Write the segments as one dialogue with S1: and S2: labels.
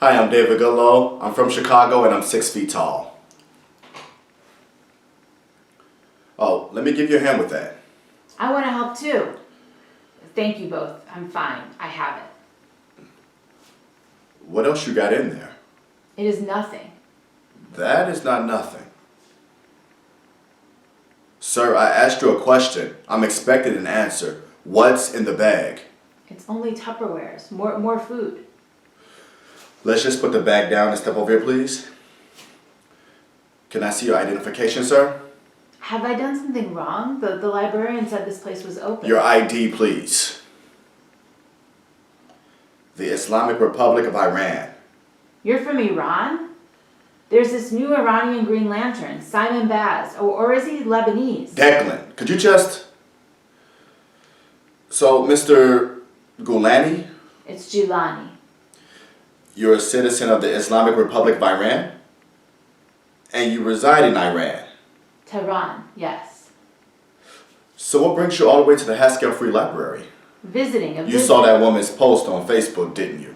S1: Hi, I'm David Goodlow. I'm from Chicago and I'm 6 feet tall. Oh, let me give you a hand with that.
S2: I want to help too. Thank you both. I'm fine. I have it.
S1: What else you got in there?
S2: It is nothing.
S1: That is not nothing. Sir, I asked you a question. I'm expecting an answer. What's in the bag?
S2: It's only Tupperwares. More food.
S1: Let's just put the bag down and step over here, please. Can I see your identification, sir?
S2: Have I done something wrong? The librarian said this place was open.
S1: Your ID, please. The Islamic Republic of Iran.
S2: You're from Iran? There's this new Iranian Green Lantern, Simon Baz. Or is he Lebanese?
S1: Declan, could you just... So, Mr. Gulani,
S2: It's Gilani.
S1: you're a citizen of the Islamic Republic of Iran? And you reside in Iran?
S2: Tehran, yes.
S1: So what brings you all the way to the Haskell Free Library?
S2: Visiting.
S1: You saw that woman's post on Facebook, didn't you?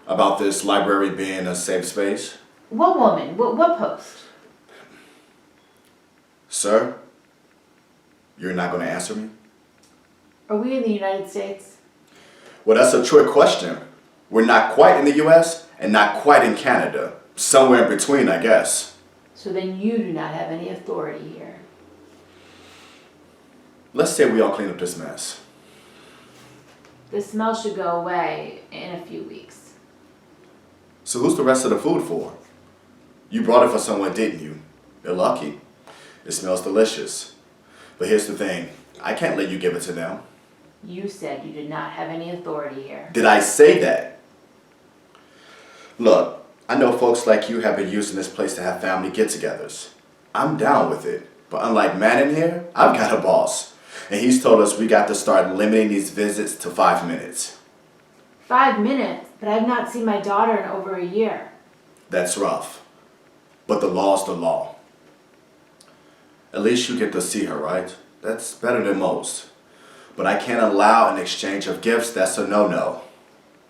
S1: About this library being a safe space?
S2: What woman? What post?
S1: Sir, you're not going to answer me?
S2: Are we in the United States?
S1: Well, that's a trick question. We're not quite in the U.S. and not quite in Canada. Somewhere in between, I guess.
S2: So then you do not have any authority here.
S1: Let's say we all clean up this mess.
S2: The smell should go away in a few weeks.
S1: So who's the rest of the food for? You brought it for someone, didn't you? They're lucky. It smells delicious. But here's the thing. I can't let you give it to them.
S2: You said you did not have any authority here.
S1: Did I say that? Look, I know folks like you have been using this place to have family get-togethers. I'm down with it. But unlike Matt in here, I've got a boss. And he's told us we got to start limiting these visits to 5 minutes.
S2: 5 minutes? But I've not seen my daughter in over a year.
S1: That's rough. But the law's the law. At least you get to see her, right? That's better than most. But I can't allow an exchange of gifts. That's a no-no.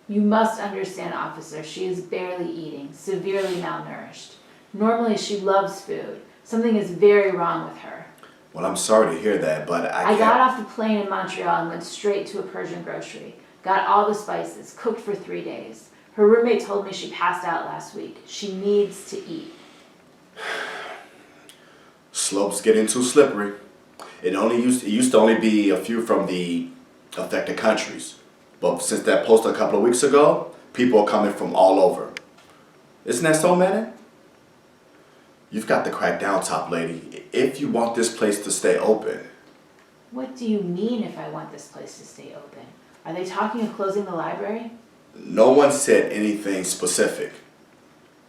S2: You must understand, officer, she is barely eating, severely malnourished. Normally she loves food. Something is very wrong with her.
S1: Well, I'm sorry to hear that, but I
S2: I
S1: can't...
S2: got off the plane in Montreal and went straight to a Persian grocery. Got all the spices, cooked for 3 days. Her roommate told me she passed out last week. She needs to eat.
S1: Slope's getting too slippery. It used to only be a few from the affected countries. But since that post a couple of weeks ago, people are coming from all over. Isn't that so, man? You've got to crack down, top lady, if you want this place to stay open.
S2: What do you mean if I want this place to stay open? Are they talking of closing the library?
S1: No one said anything specific.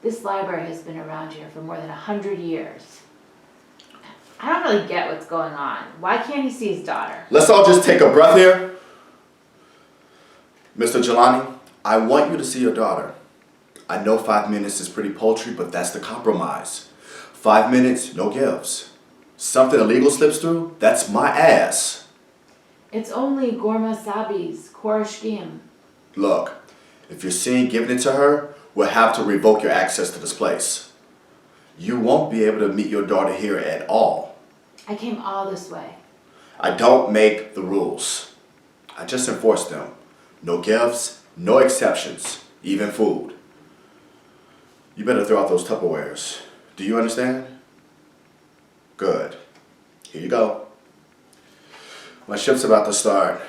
S2: This library has been around here for more than 100 years. I don't really get what's going on. Why can't he see his daughter?
S1: Let's all just take a breath here. Mr. Jelani, I want you to see your daughter. I know 5 minutes is pretty paltry, but that's the compromise. 5 minutes, no gifts. Something illegal slips through, that's my ass.
S2: It's only Gorma Sabi's Korashkim.
S1: Look, if you're seeing giving it to her, we'll have to revoke your access to this place. You won't be able to meet your daughter here at all.
S2: I came all this way.
S1: I don't make the rules. I just enforce them. No gifts, no exceptions, even food. You better throw out those Tupperwares. Do you understand? Good. Here you go. My shift's about to start.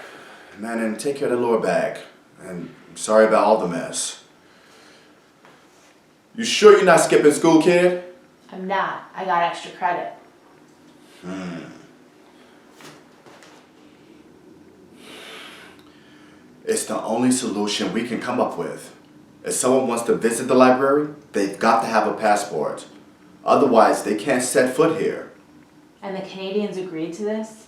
S1: Man, and take care of the lower bag. And I'm sorry about all the mess. You sure you're not skipping school, kid?
S2: I'm not. I got extra credit.
S1: It's the only solution we can come up with. If someone wants to visit the library, they've got to have a passport. Otherwise, they can't set foot here.
S2: And the Canadians agreed to this?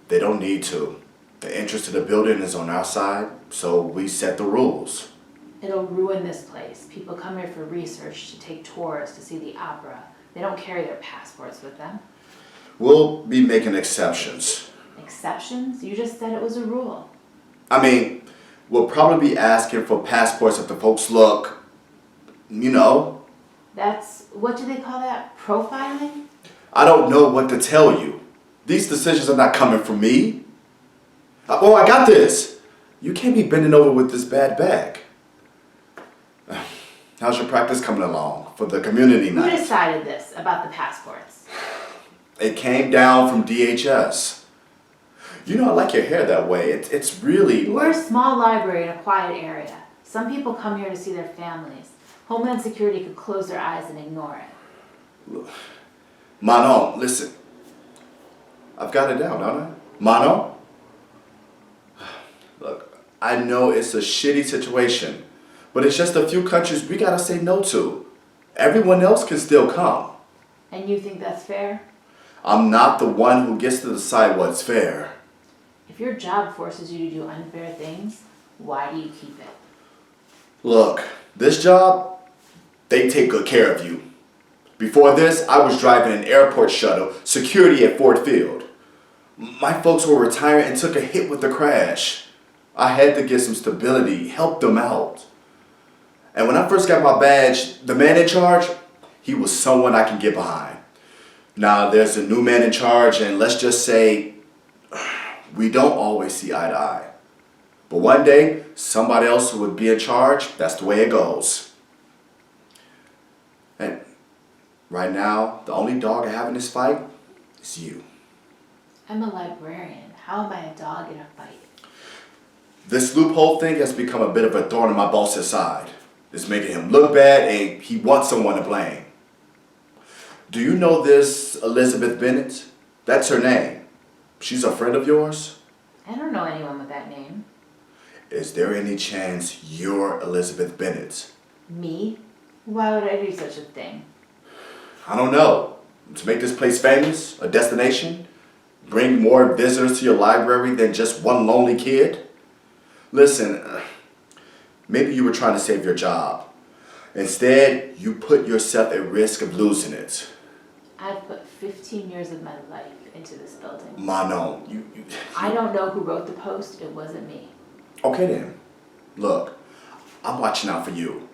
S1: They don't need to. The interest of the building is on our side, so we set the rules.
S2: It'll ruin this place. People come here for research, to take tours, to see the opera. They don't carry their passports with them.
S1: We'll be making exceptions.
S2: Exceptions? You just said it was a rule.
S1: I mean, We'll probably be asking for passports if the folks look, you know.
S2: What do they call that? Profiling?
S1: I don't know what to tell you. These decisions are not coming from me. Oh, I got this. You can't be bending over with this bad bag. How's your practice coming along for the community
S2: Who
S1: night?
S2: decided this about the passports?
S1: It came down from DHS. You know, I like your hair that way. It's really
S2: We're a
S1: like...
S2: small library in a quiet area. Some people come here to see their families. Homeland Security could close their eyes and ignore it.
S1: Manon, listen. I've got it down, don't I? Manon? Look, I know it's a shitty situation, but it's just a few countries we gotta say no to. Everyone else can still come.
S2: And you think that's fair?
S1: I'm not the one who gets to decide what's fair.
S2: If your job forces you to do unfair things, why do you keep it?
S1: Look, this job, they take good care of you. Before this, I was driving an airport shuttle, security at Ford Field. My folks were retiring and took a hit with the crash. I had to get some stability, help them out. And when I first got my badge, the man in charge, he was someone I can get behind. Now there's a new man in charge, and let's just say, we don't always see eye to eye. But one day, somebody else would be in charge. That's the way it goes. And right now, the only dog I have in this fight is you.
S2: I'm a librarian. How am I a dog in a fight?
S1: This loophole thing has become a bit of a thorn in my boss's side. It's making him look bad, and he wants someone to blame. Do you know this Elizabeth Bennett? That's her name. She's a friend of yours?
S2: I don't know anyone with that name.
S1: Is there any chance you're Elizabeth Bennett?
S2: Me? Why would I do such a thing?
S1: I don't know. To make this place famous, a destination, bring more visitors to your library than just one lonely kid? Listen, maybe you were trying to save your job. Instead, you put yourself at risk of losing it.
S2: I've put 15 years of my life into this building.
S1: Manon, you...
S2: I don't know who wrote the post. It wasn't me.
S1: Okay then. Look, I'm watching out for you.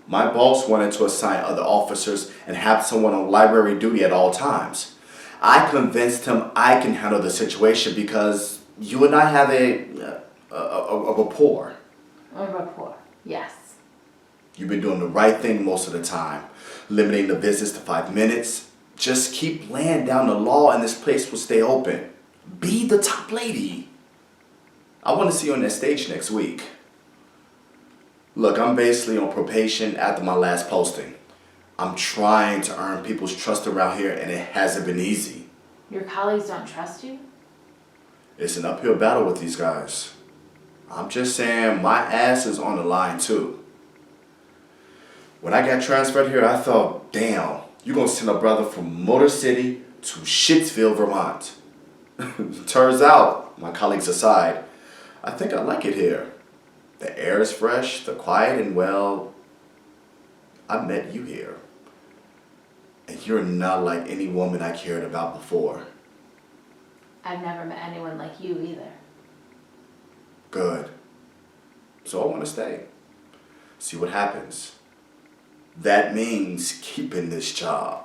S1: My boss wanted to assign other officers and have someone on library duty at all times. I convinced him I can handle the situation because you and I have a rapport.
S2: A rapport, yes.
S1: You've been doing the right thing most of the time, limiting the visits to 5 minutes. Just keep laying down the law and this place will stay open. Be the top lady. I want to see you on that stage next week. Look, I'm basically on probation after my last posting. I'm trying to earn people's trust around here and it hasn't been easy.
S2: Your colleagues don't trust you?
S1: It's an uphill battle with these guys. I'm just saying my ass is on the line too. When I got transferred here, I thought, damn, you're gonna send a brother from Motor City to Shittsville, Vermont. Turns out, my colleagues aside, I think I like it here. The air is fresh, the quiet, and well, I met you here. And you're not like any woman I cared about before.
S2: I've never met anyone like you either.
S1: Good. So I want to stay. See what happens. That means keeping this job.